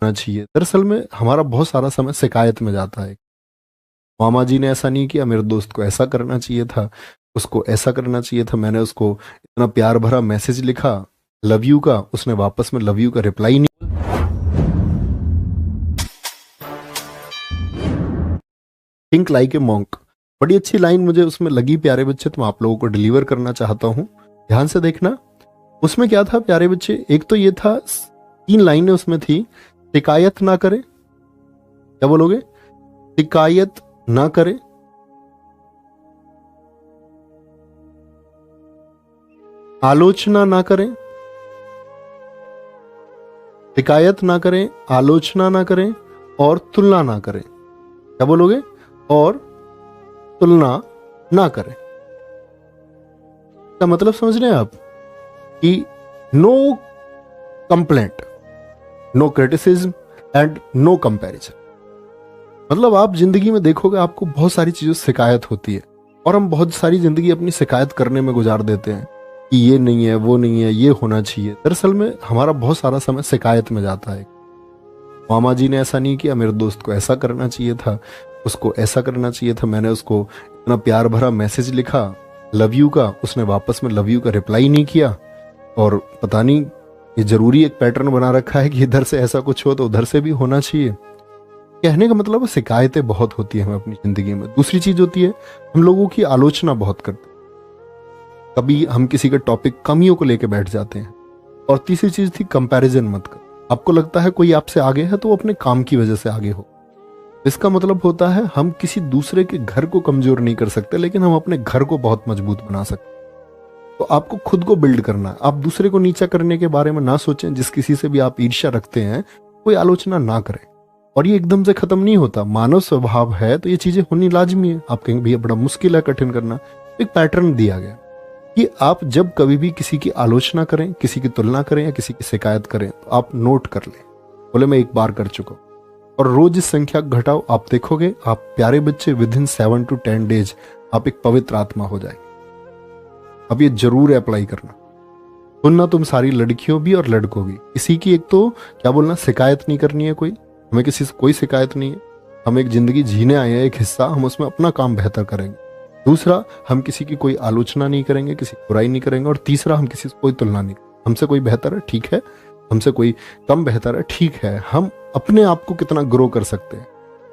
करना चाहिए। दरअसल में हमारा बहुत सारा समय शिकायत में जाता है। मामा जी ने ऐसा नहीं किया, मेरे दोस्त को ऐसा करना चाहिए था, उसको ऐसा करना चाहिए था, मैंने उसको इतना प्यार भरा मैसेज लिखा लव यू का, उसने वापस में लव यू का रिप्लाई नहीं। थिंक लाइक ए मॉन्क, बड़ी अच्छी लाइन मुझे उसमें लगी प्यारे बच्चे, तो मैं आप लोगों को डिलीवर करना चाहता हूँ। ध्यान से देखना। उसमें क्या था प्यारे बच्चे, एक तो ये था, 3 लाइनें उसमें थी। शिकायत ना करें, क्या बोलोगे? शिकायत ना करें, आलोचना ना करें, शिकायत ना करें, आलोचना ना करें और तुलना ना करें। क्या बोलोगे? और तुलना ना करें। इसका मतलब समझ रहे हैं आप कि no complaint, no criticism and no comparison. मतलब आप जिंदगी में देखोगे आपको बहुत सारी चीजों से शिकायत होती है, और हम बहुत सारी जिंदगी अपनी शिकायत करने में गुजार देते हैं कि ये नहीं है, वो नहीं है, ये होना चाहिए। दरअसल में हमारा बहुत सारा समय शिकायत में जाता है। मामा जी ने ऐसा नहीं किया, मेरे दोस्त को ऐसा करना चाहिए था, उसको ऐसा करना चाहिए था, मैंने उसको इतना प्यार भरा मैसेज लिखा लव यू का, उसने वापस में लव यू का रिप्लाई नहीं किया। और पता नहीं, ये जरूरी एक पैटर्न बना रखा है कि इधर से ऐसा कुछ हो तो उधर से भी होना चाहिए। कहने का मतलब है शिकायतें बहुत होती है हमें अपनी जिंदगी में। दूसरी चीज होती है, हम लोगों की आलोचना बहुत करते हैं। कभी हम किसी के टॉपिक कमियों को लेकर बैठ जाते हैं। और तीसरी चीज थी कंपैरिजन मत कर। आपको लगता है कोई आपसे आगे है तो वो अपने काम की वजह से आगे हो। इसका मतलब होता है हम किसी दूसरे के घर को कमजोर नहीं कर सकते, लेकिन हम अपने घर को बहुत मजबूत बना सकते। तो आपको खुद को बिल्ड करना है। आप दूसरे को नीचा करने के बारे में ना सोचें। जिस किसी से भी आप ईर्ष्या रखते हैं, कोई आलोचना ना करें। और ये एकदम से खत्म नहीं होता, मानव स्वभाव है, तो ये चीजें होनी लाजमी है। आप कहेंगे भैया बड़ा मुश्किल है, कठिन करना। एक पैटर्न दिया गया कि आप जब कभी भी किसी की आलोचना करें, किसी की तुलना करें या किसी की शिकायत करें, तो आप नोट कर लें, बोले मैं एक बार कर चुका हूं। और रोज इस संख्या घटाओ, आप देखोगे आप प्यारे बच्चे विद इन 7 to 10 days आप एक पवित्र आत्मा हो जाएंगे। अब ये जरूर अप्लाई करना। सुनना तुम सारी लड़कियों भी और लड़कों भी, किसी की एक तो क्या बोलना, शिकायत नहीं करनी है कोई। हमें किसी से कोई शिकायत नहीं है। हम एक जिंदगी जीने आए हैं, एक हिस्सा, हम उसमें अपना काम बेहतर करेंगे। दूसरा, हम किसी की कोई आलोचना नहीं करेंगे, किसी की बुराई नहीं करेंगे। और तीसरा, हम किसी से कोई तुलना नहीं करेंगे। हमसे कोई बेहतर है, ठीक है, हमसे कोई कम बेहतर है, ठीक है। हम अपने आप को कितना ग्रो कर सकते हैं।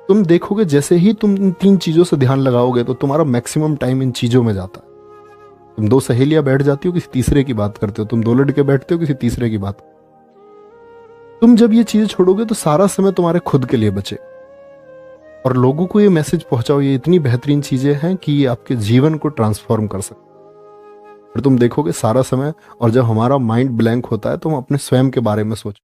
तुम देखोगे जैसे ही तुम इन 3 चीजों से ध्यान लगाओगे तो तुम्हारा मैक्सिमम टाइम इन चीजों में जाता है। तुम 2 सहेलियां बैठ जाती हो, किसी तीसरे की बात करते हो। तुम 2 लड़के बैठते हो, किसी तीसरे की बात। तुम जब ये चीजें छोड़ोगे तो सारा समय तुम्हारे खुद के लिए बचे। और लोगों को ये मैसेज पहुंचाओ, ये इतनी बेहतरीन चीजें हैं कि ये आपके जीवन को ट्रांसफॉर्म कर सकते। फिर तुम देखोगे सारा समय, और जब हमारा माइंड ब्लैंक होता है तो हम अपने स्वयं के बारे में सोच,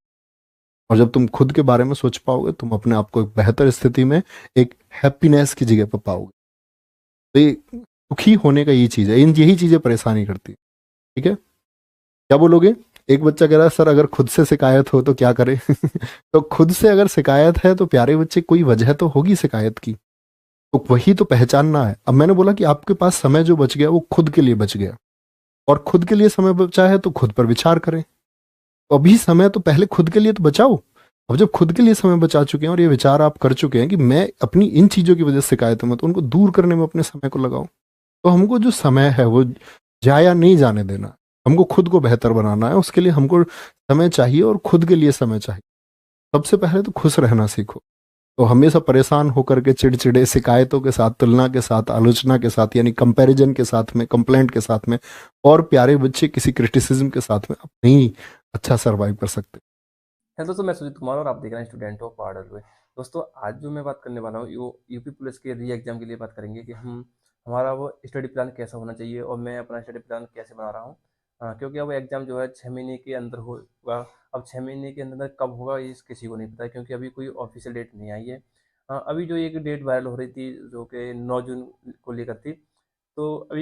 और जब तुम खुद के बारे में सोच पाओगे, तुम अपने आप को एक बेहतर स्थिति में, एक हैप्पीनेस की जगह पर पाओगे। तो ये सुखी होने का ये चीज है, इन यही चीजें परेशानी करती है। ठीक है, क्या बोलोगे? एक बच्चा कह रहा है सर अगर खुद से शिकायत हो तो क्या करें? तो खुद से अगर शिकायत है तो प्यारे बच्चे कोई वजह तो होगी शिकायत की, तो वही तो पहचानना है। अब मैंने बोला कि आपके पास समय जो बच गया वो खुद के लिए बच गया, और खुद के लिए समय बचा है तो खुद पर विचार करें। तो अभी समय तो पहले खुद के लिए तो बचाओ। अब जब खुद के लिए समय बचा चुके हैं और ये विचार आप कर चुके हैं कि मैं अपनी इन चीजों की वजह से शिकायत हूं, तो उनको दूर करने में अपने समय को लगाओ। तो हमको जो समय है वो जाया नहीं जाने देना। हमको खुद को बेहतर बनाना है, उसके लिए हमको समय चाहिए और खुद के लिए समय चाहिए। सबसे पहले तो खुश रहना सीखो। तो हमेशा परेशान होकर के चिड़चिड़े शिकायतों के साथ, तुलना के साथ, आलोचना के साथ, यानी कंपैरिजन के साथ में, कंप्लेंट के साथ में, और प्यारे बच्चे किसी क्रिटिसिज्म के साथ में आप नहीं अच्छा सरवाइव कर सकते। हेलो दोस्तों, मैं सुजीत कुमार और आप देख रहे हैं स्टूडेंट ऑफ पहाड़ हुए। दोस्तों, आज जो मैं बात करने वाला हूँ यूपी पुलिस के री एग्जाम के लिए बात करेंगे कि हम हमारा वो स्टडी प्लान कैसा होना चाहिए और मैं अपना स्टडी प्लान कैसे बना रहा हूँ। क्योंकि अब एग्जाम जो है 6 महीने के अंदर होगा। अब 6 महीने के अंदर कब होगा ये किसी को नहीं पता है, क्योंकि अभी कोई ऑफिशियल डेट नहीं आई है। अभी जो एक डेट वायरल हो रही थी जो कि 9 जून को लेकर थी, तो अभी